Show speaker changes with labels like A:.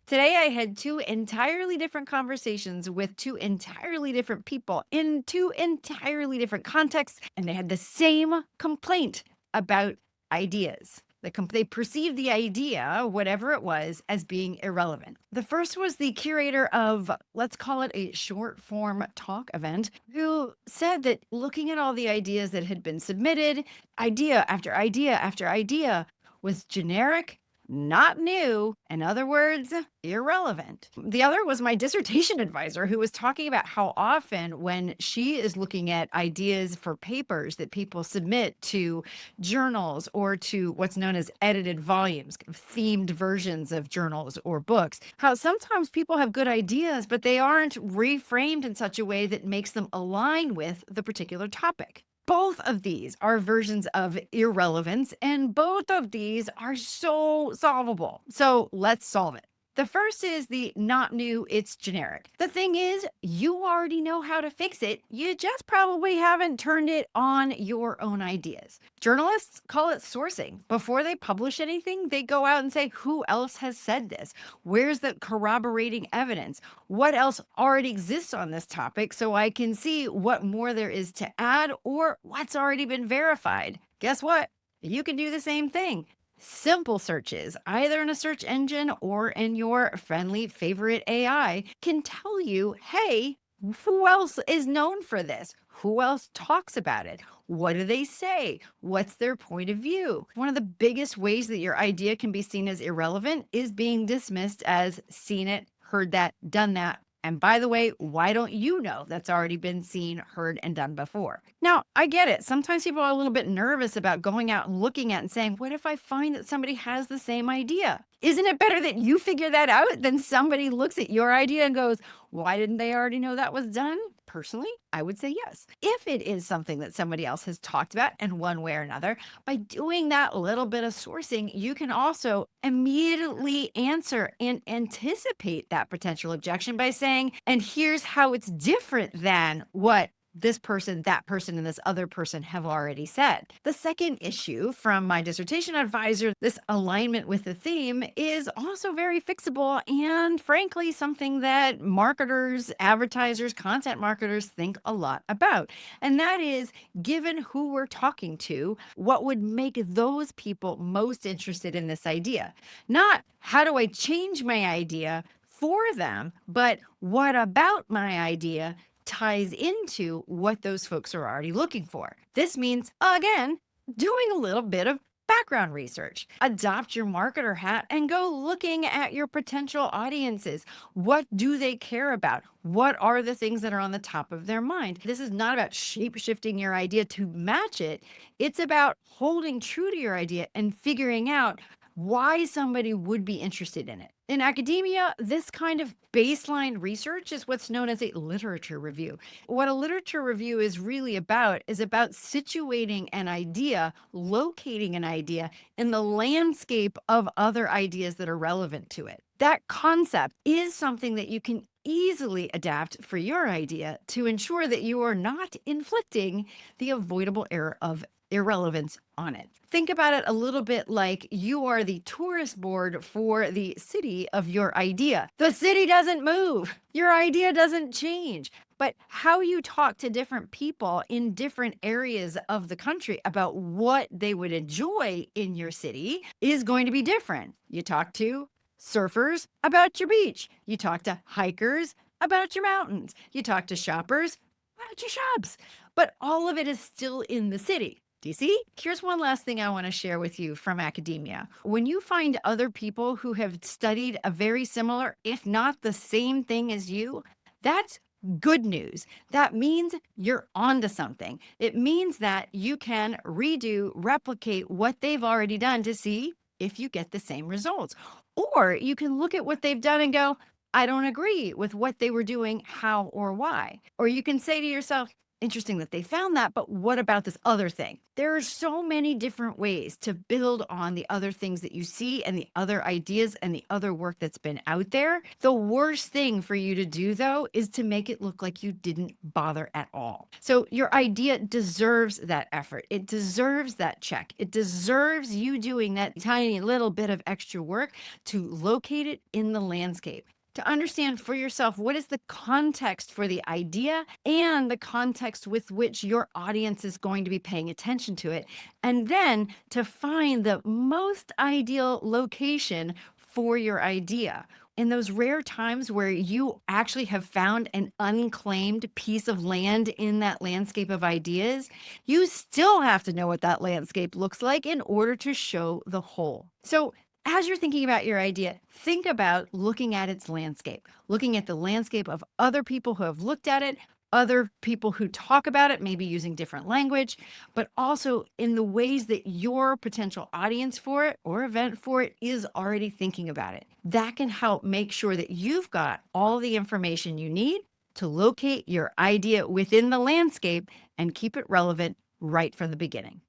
A: Today, I had two entirely different conversations with two entirely different people in two entirely different contexts, and they had the same complaint about ideas. They perceived the idea, whatever it was, as being irrelevant. The first was the curator of, let's call it a short form talk event, who said that looking at all the ideas that had been submitted, idea after idea after idea, was generic, not new, in other words, irrelevant. The other was my dissertation advisor, who was talking about how often, when she is looking at ideas for papers that people submit to journals or to what's known as edited volumes, themed versions of journals or books, how sometimes people have good ideas, but they aren't reframed in such a way that makes them align with the particular topic. Both of these are versions of irrelevance, and both of these are so solvable. So let's solve it. The first is the not new, it's generic. The thing is, you already know how to fix it. You just probably haven't turned it on your own ideas. Journalists call it sourcing. Before they publish anything, they go out and say, who else has said this? Where's the corroborating evidence? What else already exists on this topic so I can see what more there is to add or what's already been verified? Guess what? You can do the same thing. Simple searches, either in a search engine or in your friendly favorite AI, can tell you, hey, who else is known for this? Who else talks about it? What do they say? What's their point of view? One of the biggest ways that your idea can be seen as irrelevant is being dismissed as seen it, heard that, done that. And by the way, why don't you know that's already been seen, heard, and done before? Now, I get it. Sometimes people are a little bit nervous about going out and looking at and saying, what if I find that somebody has the same idea? Isn't it better that you figure that out than somebody looks at your idea and goes, why didn't they already know that was done? Personally, I would say yes. If it is something that somebody else has talked about in one way or another, by doing that little bit of sourcing, you can also immediately answer and anticipate that potential objection by saying, and here's how it's different than what this person, that person, and this other person have already said. The second issue from my dissertation advisor, this alignment with the theme, is also very fixable and frankly something that marketers, advertisers, content marketers think a lot about. And that is, given who we're talking to, what would make those people most interested in this idea? Not how do I change my idea for them, but what about my idea ties into what those folks are already looking for. This means, again, doing a little bit of background research. Adopt your marketer hat and go looking at your potential audiences. What do they care about? What are the things that are on the top of their mind? This is not about shape shifting your idea to match it. It's about holding true to your idea and figuring out why somebody would be interested in it. In academia, this kind of baseline research is what's known as a literature review. What a literature review is really about is about situating an idea, locating an idea in the landscape of other ideas that are relevant to it. That concept is something that you can easily adapt for your idea to ensure that you are not inflicting the avoidable error of irrelevance on it. Think about it a little bit like you are the tourist board for the city of your idea. The city doesn't move, your idea doesn't change. But how you talk to different people in different areas of the country about what they would enjoy in your city is going to be different. You talk to surfers about your beach, you talk to hikers about your mountains, you talk to shoppers about your shops, but all of it is still in the city. Do you see? Here's one last thing I want to share with you from academia. When you find other people who have studied a very similar, if not the same thing as you, that's good news. That means you're onto something. It means that you can redo, replicate what they've already done to see if you get the same results. Or you can look at what they've done and go, I don't agree with what they were doing, how or why. Or you can say to yourself, interesting that they found that, but what about this other thing? There are so many different ways to build on the other things that you see and the other ideas and the other work that's been out there. The worst thing for you to do, though, is to make it look like you didn't bother at all. So your idea deserves that effort. It deserves that check. It deserves you doing that tiny little bit of extra work to locate it in the landscape, to understand for yourself what is the context for the idea and the context with which your audience is going to be paying attention to it. And then to find the most ideal location for your idea. In those rare times where you actually have found an unclaimed piece of land in that landscape of ideas, you still have to know what that landscape looks like in order to show the whole. So as you're thinking about your idea, think about looking at its landscape, looking at the landscape of other people who have looked at it, other people who talk about it, maybe using different language, but also in the ways that your potential audience for it or event for it is already thinking about it. That can help make sure that you've got all the information you need to locate your idea within the landscape and keep it relevant right from the beginning.